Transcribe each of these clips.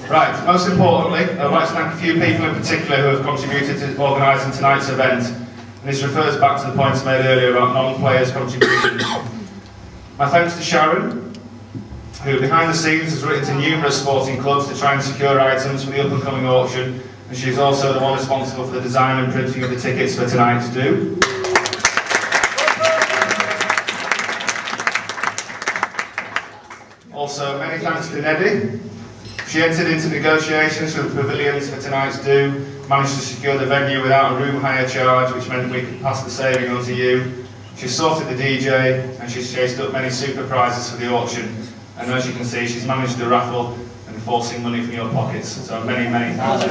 Right, most importantly, I'd like to thank a few people in particular who have contributed to organising tonight's event, and this refers back to the points made earlier about non-players' contributions. My thanks to Sharon, who behind the scenes has written to numerous sporting clubs to try and secure items for the up-and-coming auction, and she's also the one responsible for the design and printing of the tickets for tonight's do. Also, many thanks to Neddy. She entered into negotiations with the pavilions for tonight's do, managed to secure the venue without a room hire charge, which meant we could pass the saving on to you. She sorted the DJ, and she's chased up many super prizes for the auction. And as you can see, she's managed the raffle and forcing money from your pockets. So many, many thanks.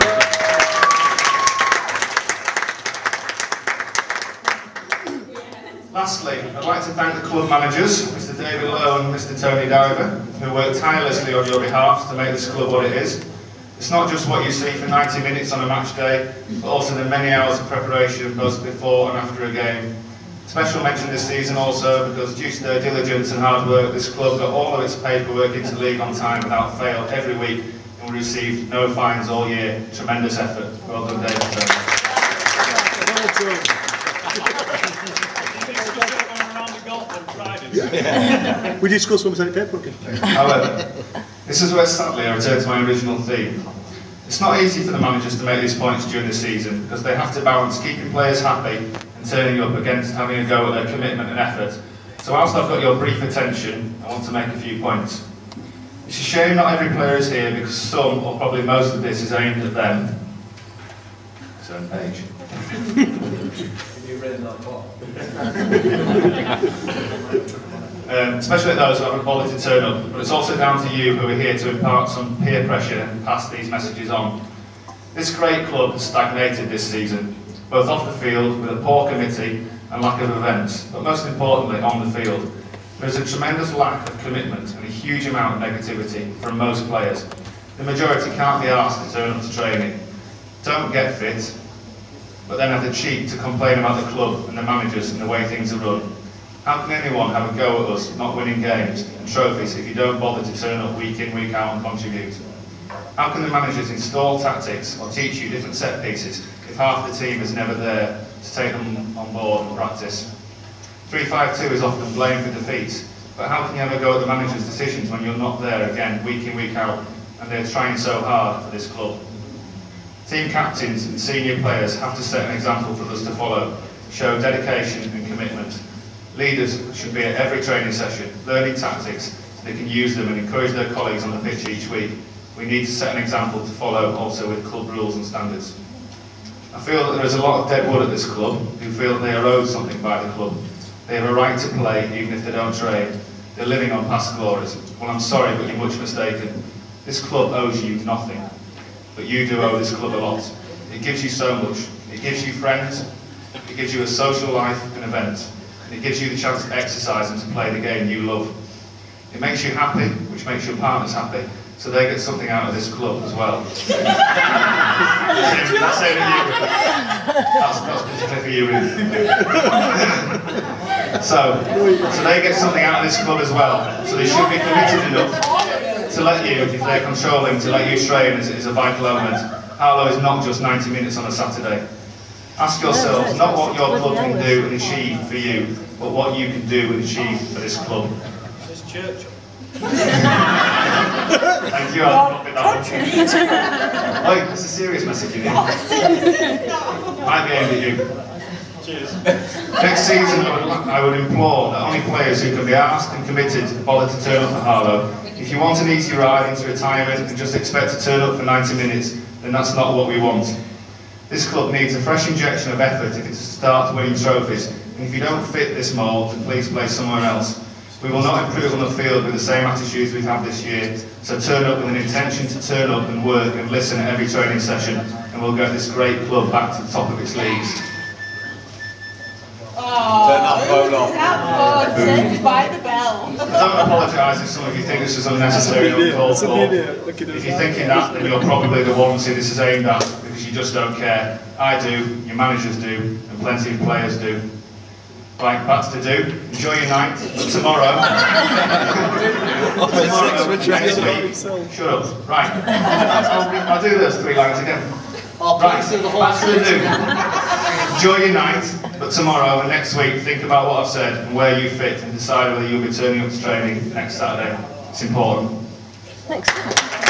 Lastly, I'd like to thank the club managers, Mr. David Lowe and Mr. Tony Diver, who worked tirelessly on your behalf to make this club what it is. It's not just what you see for 90 minutes on a match day, but also the many hours of preparation both before and after a game. Special mention this season also because due to their diligence and hard work, this club got all of its paperwork into league on time without fail every week, and we received no fines all year. Tremendous effort. Well done, David. We discussed when we sent paperwork. However, this is where sadly I return to my original theme. It's not easy for the managers to make these points during the season because they have to balance keeping players happy and turning up against having a go at their commitment and effort. So whilst I've got your brief attention, I want to make a few points. It's a shame not every player is here because some, or probably most of this, is aimed at them. Turn page. Especially those who haven't bothered to turn up, but it's also down to you who are here to impart some peer pressure and pass these messages on. This great club has stagnated this season, both off the field with a poor committee and lack of events, but most importantly on the field. There is a tremendous lack of commitment and a huge amount of negativity from most players. The majority can't be asked to turn up to training, don't get fit, but then have the cheek to complain about the club and the managers and the way things are run. How can anyone have a go at us not winning games and trophies if you don't bother to turn up week in, week out and contribute? How can the managers install tactics or teach you different set pieces if half the team is never there to take them on board and practice? 3-5-2 is often blamed for defeats, but how can you have a go at the manager's decisions when you're not there again week in, week out and they're trying so hard for this club? Team captains and senior players have to set an example for us to follow, show dedication and commitment. Leaders should be at every training session, learning tactics so they can use them and encourage their colleagues on the pitch each week. We need to set an example to follow also with club rules and standards. I feel that there is a lot of dead wood at this club who feel that they are owed something by the club. They have a right to play even if they don't train. They're living on past glories. Well, I'm sorry, but you're much mistaken. This club owes you nothing, but you do owe this club a lot. It gives you so much. It gives you friends, it gives you a social life and event. It gives you the chance to exercise and to play the game you love. It makes you happy, which makes your partners happy, so they get something out of this club as well. That's saying that's particularly for you, really. So they get something out of this club as well. So they should be committed enough to let you, if they're controlling, to let you train as a vital element. Harlow is not just 90 minutes on a Saturday. Ask yourselves not what your club can do and achieve for you, but what you can do and achieve for this club. This church. Thank you, I'll pop it down. Wait, that's a serious message in here. Might be aimed at you. Cheers. Next season, I would implore that only players who can be asked and committed bother to turn up for Harlow. If you want an easy ride into retirement and just expect to turn up for 90 minutes, then that's not what we want. This club needs a fresh injection of effort if it's to start winning trophies, and if you don't fit this mould, then please play somewhere else. We will not improve on the field with the same attitudes we've had this year, so turn up with an intention to turn up and work and listen at every training session, and we'll get this great club back to the top of its leagues. Turn that phone off. Send by the bell. I don't apologise if some of you think this is unnecessary or uncalled for. If you're thinking that, then you're probably the ones who this is aimed at because you just don't care. I do, your managers do, and plenty of players do. Right, that's to do. Enjoy your night. But tomorrow, next week, shut up. Right, I'll do those 3 lines again. Right, that's to do. Enjoy your night, but tomorrow and next week, think about what I've said and where you fit and decide whether you'll be turning up to training next Saturday. It's important. Thanks.